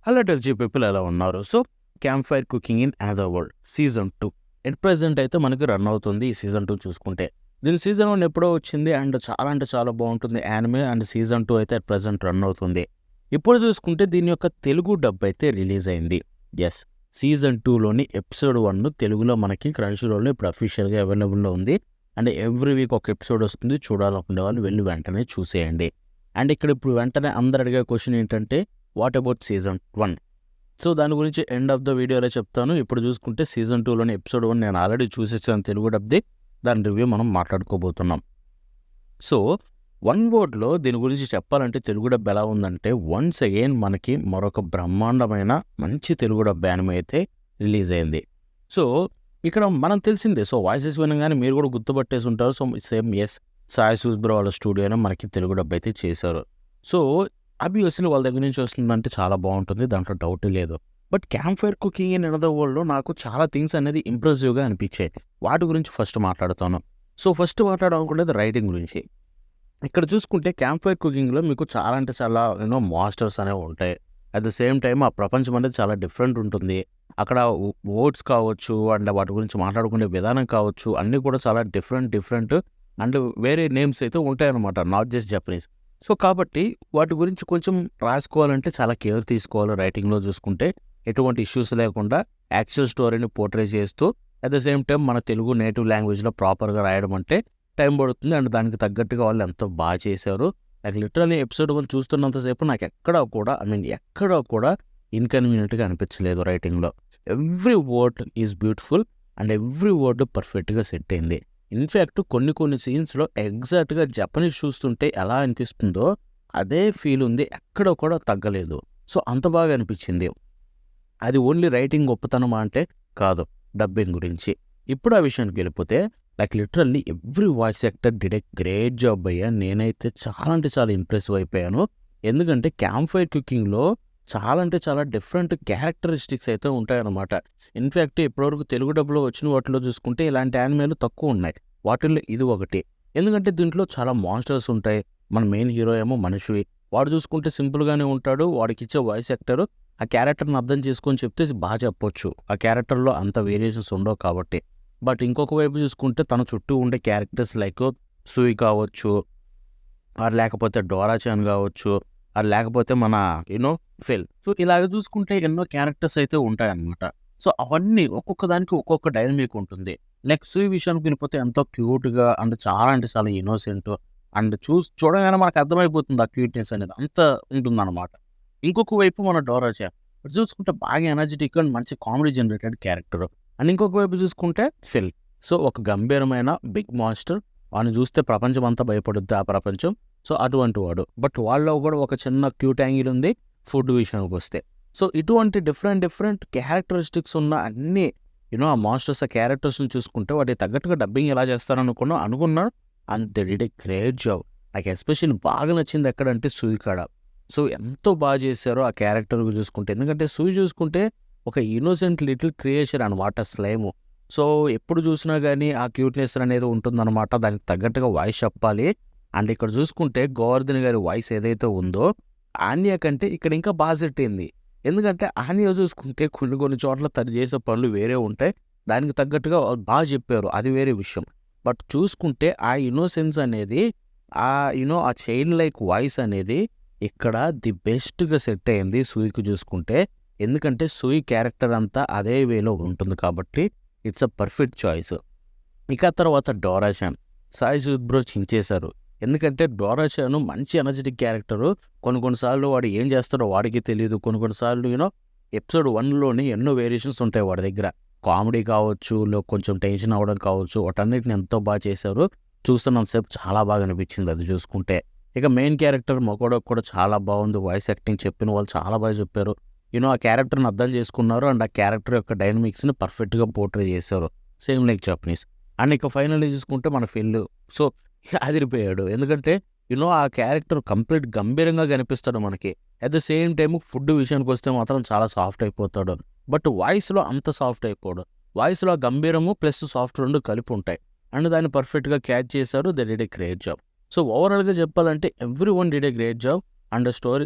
Hello టెర్జీ people ఎలా ఉన్నారు? So camp fire cooking in another world season 2 at present అయితే మనకి రన్ అవుతుంది ఈ సీజన్ 2 చూసుకుంటే. దీని సీజన్ 1 ఎప్పుడో వచ్చింది అండ్ చాలా అంటే చాలా బాగుంటుంది యానిమే అండ్ సీజన్ 2 అయితే అట్ ప్రెజెంట్ రన్ అవుతుంది. ఇప్పుడు చూసుకుంటే దీని యొక్క తెలుగు డబ్ అయితే రిలీజ్ అయింది. ఎస్, సీజన్ 2లోని ఎపిసోడ్ 1 తెలుగులో మనకి క్రంచీరోల్లో ఇప్పుడు అఫీషియల్గా అవైలబుల్లో ఉంది. అండ్ ఎవ్రీ వీక్ ఒక ఎపిసోడ్ వస్తుంది. చూడాలనుకునే వాళ్ళు వెళ్ళి వెంటనే చూసేయండి. అండ్ ఇక్కడ ఇప్పుడు వెంటనే అందరు అడిగే క్వశ్చన్ ఏంటంటే వాట్ అబౌట్ సీజన్ 1? సో దాని గురించి ఎండ్ ఆఫ్ ద వీడియోలో చెప్తాను. ఇప్పుడు చూసుకుంటే సీజన్ 2లోని ఎపిసోడ్ 1 నేను ఆల్రెడీ చూసేసాను తెలుగు డబ్ది. దాని రివ్యూ మనం మాట్లాడుకోబోతున్నాం. సో వన్ వర్డ్లో దీని గురించి చెప్పాలంటే తెలుగు డబ్ ఎలా ఉందంటే వన్స్ అగైన్ మనకి మరొక బ్రహ్మాండమైన మంచి తెలుగు డబ్ యానిమే అయితే రిలీజ్ అయింది. సో ఇక్కడ మనం తెలిసిందే, సో వాయిసెస్ వినగానే మీరు కూడా గుర్తుపట్టేసి ఉంటారు. సో సేమ్ ఎస్, సాయి సూస్బ్రో వాళ్ళ స్టూడియోనే మనకి తెలుగు డబ్ అయితే చేశారు. సో ఆబ్వియస్లీ వాళ్ళ దగ్గర నుంచి వస్తుందంటే చాలా బాగుంటుంది, దాంట్లో డౌట్ లేదు. But camp fire cooking in another వరల్డ్లో నాకు చాలా థింగ్స్ అనేది ఇంప్రెసివ్గా అనిపించాయి. వాటి గురించి ఫస్ట్ మాట్లాడుతాను. సో ఫస్ట్ మాట్లాడాలనుకునేది రైటింగ్ గురించి. ఇక్కడ చూసుకుంటే క్యాంప్ ఫైర్ కుకింగ్లో మీకు చాలా అంటే చాలా మాస్టర్స్ అనేవి ఉంటాయి. అట్ ద సేమ్ టైం ఆ ప్రపంచం అనేది చాలా డిఫరెంట్ ఉంటుంది. అక్కడ వర్డ్స్ కావచ్చు అండ్ వాటి గురించి మాట్లాడుకునే విధానం కావచ్చు అన్నీ కూడా చాలా డిఫరెంట్ అండ్ వేరే నేమ్స్ అయితే ఉంటాయన్నమాట, నాట్ జస్ట్ జపనీస్. సో కాబట్టి వాటి గురించి కొంచెం రాసుకోవాలంటే చాలా కేర్ తీసుకోవాలి. రైటింగ్లో చూసుకుంటే ఎటువంటి ఇష్యూస్ లేకుండా యాక్చువల్ స్టోరీని పోర్ట్రే చేస్తూ అట్ ద సేమ్ టైం మన తెలుగు నేటివ్ లాంగ్వేజ్లో ప్రాపర్గా రాయడం అంటే టైం పడుతుంది. అండ్ దానికి తగ్గట్టుగా వాళ్ళు ఎంతో బాగా చేశారు. నాకు లిటరల్లీ ఎపిసోడ్ 1 చూస్తున్నంతసేపు నాకు ఎక్కడా కూడా ఇన్కన్వీనియంట్గా అనిపించలేదు రైటింగ్లో. Every word is beautiful and every word పర్ఫెక్ట్గా సెట్ అయింది. ఇన్ఫ్యాక్ట్ కొన్ని సీన్స్లో ఎగ్జాక్ట్గా జపనీస్ చూస్తుంటే ఎలా అనిపిస్తుందో అదే ఫీల్ ఉంది, ఎక్కడ కూడా తగ్గలేదు. సో అంత బాగా అనిపించింది. అది ఓన్లీ రైటింగ్ గొప్పతనమా అంటే కాదు, డబ్బింగ్ గురించి. ఇప్పుడు ఆ విషయానికి వెళ్ళిపోతే like literally every voice actor did a great job అయ్యా. నేనైతే చాలా అంటే చాలా ఇంప్రెసివ్ అయిపోయాను. ఎందుకంటే క్యాంప్ ఫైర్ కుకింగ్లో చాలా అంటే చాలా డిఫరెంట్ క్యారెక్టరిస్టిక్స్ అయితే ఉంటాయన్నమాట. ఇన్ఫ్యాక్ట్ ఇప్పటివరకు తెలుగు డబ్బులో వచ్చిన వాటిలో చూసుకుంటే ఇలాంటి యానిమేలు తక్కువ ఉన్నాయి. వాటిల్లో ఇది ఒకటి. ఎందుకంటే దీంట్లో చాలా మాన్స్టర్స్ ఉంటాయి. మన మెయిన్ హీరో ఏమో మనిషి, వాడు చూసుకుంటే సింపుల్గానే ఉంటాడు. వాడికి ఇచ్చే వాయిస్ యాక్టర్ ఆ క్యారెక్టర్ని అర్థం చేసుకొని చెప్తే బాగా చెప్పొచ్చు. ఆ క్యారెక్టర్లో అంత వేరియేషన్స్ ఉండవు కాబట్టి. బట్ ఇంకొక వైపు చూసుకుంటే తన చుట్టూ ఉండే క్యారెక్టర్స్ లైక్ సూయి కావచ్చు, ఆర్ లేకపోతే డోరాచాన్ కావచ్చు, ఆర్ లేకపోతే మన ఫెల్. సో ఇలాగ చూసుకుంటే ఎన్నో క్యారెక్టర్స్ అయితే ఉంటాయన్నమాట. సో అవన్నీ ఒక్కొక్క దానికి ఒక్కొక్క డైనమిక్ ఉంటుంది. లైక్ సూయి విషయానికి వెళ్ళిపోతే ఎంతో క్యూట్గా అండ్ చాలా అంటే చాలా ఇన్నోసెంట్ అండ్ చూడగానే మనకు అర్థమైపోతుంది ఆ క్యూట్నెస్ అనేది అంత ఉంటుందన్నమాట. ఇంకొక వైపు మన డోరాచాన్ చూసుకుంటే బాగా ఎనర్జెటిక్ అండ్ మంచి కామెడీ జనరేటెడ్ క్యారెక్టర్. అండ్ ఇంకొక వైపు చూసుకుంటే ఫెల్, సో ఒక గంభీరమైన బిగ్ మాస్టర్. వాడిని చూస్తే ప్రపంచం అంతా భయపడుద్ది ఆ ప్రపంచం. సో అటువంటి వాడు. బట్ వాళ్ళలో కూడా ఒక చిన్న క్యూట్ యాంగిల్ ఉంది ఫుడ్ విషయానికి వస్తే. సో ఇటువంటి డిఫరెంట్ క్యారెక్టరిస్టిక్స్ ఉన్న అన్ని ఆ మాస్టర్స్ ఆ క్యారెక్టర్స్ని చూసుకుంటే వాటికి తగ్గట్టుగా డబ్బింగ్ ఎలా అనుకున్నాను and they did a great job. నాకు ఎస్పెషల్లీ బాగా నచ్చింది ఎక్కడంటే సూయి కాడ. సో ఎంతో బాగా చేశారో ఆ క్యారెక్టర్ చూసుకుంటే. ఎందుకంటే సూయి చూసుకుంటే ఒక ఇన్నోసెంట్ లిటిల్ క్రియేషన్ అనమాట, స్లైము. సో ఎప్పుడు చూసినా కానీ ఆ క్యూట్నెస్ అనేది ఉంటుందన్నమాట. దానికి తగ్గట్టుగా వాయిస్ చెప్పాలి. అండ్ ఇక్కడ చూసుకుంటే గోవర్ధన్ గారి వాయిస్ ఏదైతే ఉందో ఆన్య కంటే ఇక్కడ ఇంకా బాగా సెట్ అయింది. ఎందుకంటే ఆన్య చూసుకుంటే కొన్ని చోట్ల తను చేసే పనులు వేరే ఉంటాయి, దానికి తగ్గట్టుగా బాగా చెప్పారు, అది వేరే విషయం. బట్ చూసుకుంటే ఆ ఇన్నోసెన్స్ అనేది ఆ ఆ చైల్డ్ లైక్ వాయిస్ అనేది ఇక్కడ ది బెస్ట్గా సెట్ అయింది సూయికి చూసుకుంటే. ఎందుకంటే సూయి క్యారెక్టర్ అంతా అదే వేలో ఉంటుంది కాబట్టి ఇట్స్ అ పర్ఫెక్ట్ చాయిస్. ఇక తర్వాత డోరాచాన్ సాయి సూస్బ్రో చించేశారు. ఎందుకంటే డోరాచాన్ మంచి ఎనర్జెటిక్ క్యారెక్టరు. కొన్నిసార్లు వాడు ఏం చేస్తాడో వాడికి తెలియదు. కొన్నిసార్లు ఎపిసోడ్ 1లోని ఎన్నో వేరియేషన్స్ ఉంటాయి వాడి దగ్గర. కామెడీ కావచ్చు, కొంచెం టెన్షన్ అవ్వడం కావచ్చు, వాటన్నిటిని ఎంతో బాగా చేశారు. చూస్తున్నంతసేపు చాలా బాగా అనిపించింది అది చూసుకుంటే. ఇక మెయిన్ క్యారెక్టర్ మకోడో కూడా చాలా బాగుంది. వాయిస్ యాక్టింగ్ చెప్పిన వాళ్ళు చాలా బాగా చెప్పారు. ఆ క్యారెక్టర్ని అర్థం చేసుకున్నారు అండ్ ఆ క్యారెక్టర్ యొక్క డైనమిక్స్ని పర్ఫెక్ట్గా పోర్ట్రే చేశారు, సేమ్ లైక్ జపనీస్. అండ్ ఇక ఫైనల్లీ చూసుకుంటే మన ఫెల్, సో అదిరిపోయాడు. ఎందుకంటే ఆ క్యారెక్టర్ కంప్లీట్ గంభీరంగా కనిపిస్తాడు మనకి. At the same time food విషయానికి వస్తే మాత్రం చాలా సాఫ్ట్ అయిపోతాడు. బట్ వాయిస్లో అంత సాఫ్ట్ అయిపోడు. వాయిస్లో గంభీరము ప్లస్ సాఫ్ట్ రెండు కలిపి ఉంటాయి. అండ్ దాన్ని పర్ఫెక్ట్గా క్యాచ్ చేశారు. They did a great job. So ఓవరాల్గా చెప్పాలంటే every one did a great job. And story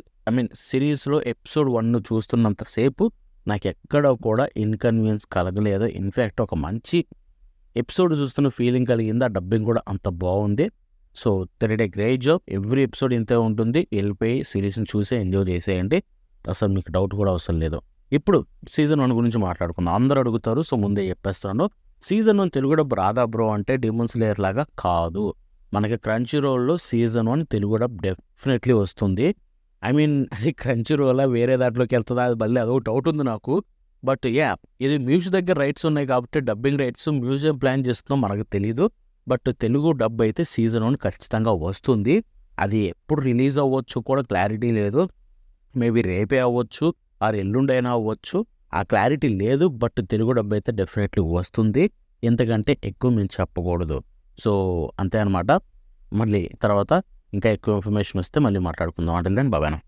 సిరీస్లో ఎపిసోడ్ 1 చూస్తున్నంతసేపు నాకు ఎక్కడ కూడా ఇన్కన్వీనియన్స్ కలగలేదు. ఇన్ఫ్యాక్ట్ ఒక మంచి ఎపిసోడ్ చూస్తున్న ఫీలింగ్ కలిగింది. ఆ డబ్బింగ్ కూడా అంత బాగుంది. So they did a great job. Every episode ఇంతే ఉంటుంది. వెళ్ళిపోయి సిరీస్ని చూసి ఎంజాయ్ చేసేయండి. అసలు మీకు డౌట్ కూడా అవసరం లేదు. ఇప్పుడు సీజన్ 1 గురించి మాట్లాడుకుందాం. అందరూ అడుగుతారు, సో ముందే చెప్పేస్తాను. సీజన్ 1 తెలుగు డబ్బు రాదా బ్రో అంటే డెమన్ స్లేయర్ లాగా కాదు. మనకి క్రంచీ రోల్లో సీజన్ 1 తెలుగు డబ్ డెఫినెట్లీ వస్తుంది. అది క్రంచీ రోలా వేరే దాంట్లోకి వెళ్తుందా, అది మళ్ళీ అదొక డౌట్ ఉంది నాకు. బట్ ఇది మ్యూజిక్ దగ్గర రైట్స్ ఉన్నాయి కాబట్టి డబ్బింగ్ రైట్స్ మ్యూజియం ప్లాన్ చేస్తున్నాం మనకు తెలీదు. బట్ తెలుగు డబ్ అయితే సీజన్ 1 ఖచ్చితంగా వస్తుంది. అది ఎప్పుడు రిలీజ్ అవ్వచ్చు కూడా క్లారిటీ లేదు. మేబీ రేపే అవ్వచ్చు, ఆర్ ఎల్లుండైనా అవ్వచ్చు, ఆ క్లారిటీ లేదు. బట్ తెలుగు డబ్ అయితే డెఫినెట్లీ వస్తుంది. ఎంతకంటే ఎక్కువ మేము చెప్పకూడదు. సో అంతే అనమాట. మళ్ళీ తర్వాత ఇంకా ఎక్కువ ఇన్ఫర్మేషన్ వస్తే మళ్ళీ మాట్లాడుకుందాం. అంటే బాబాయ్.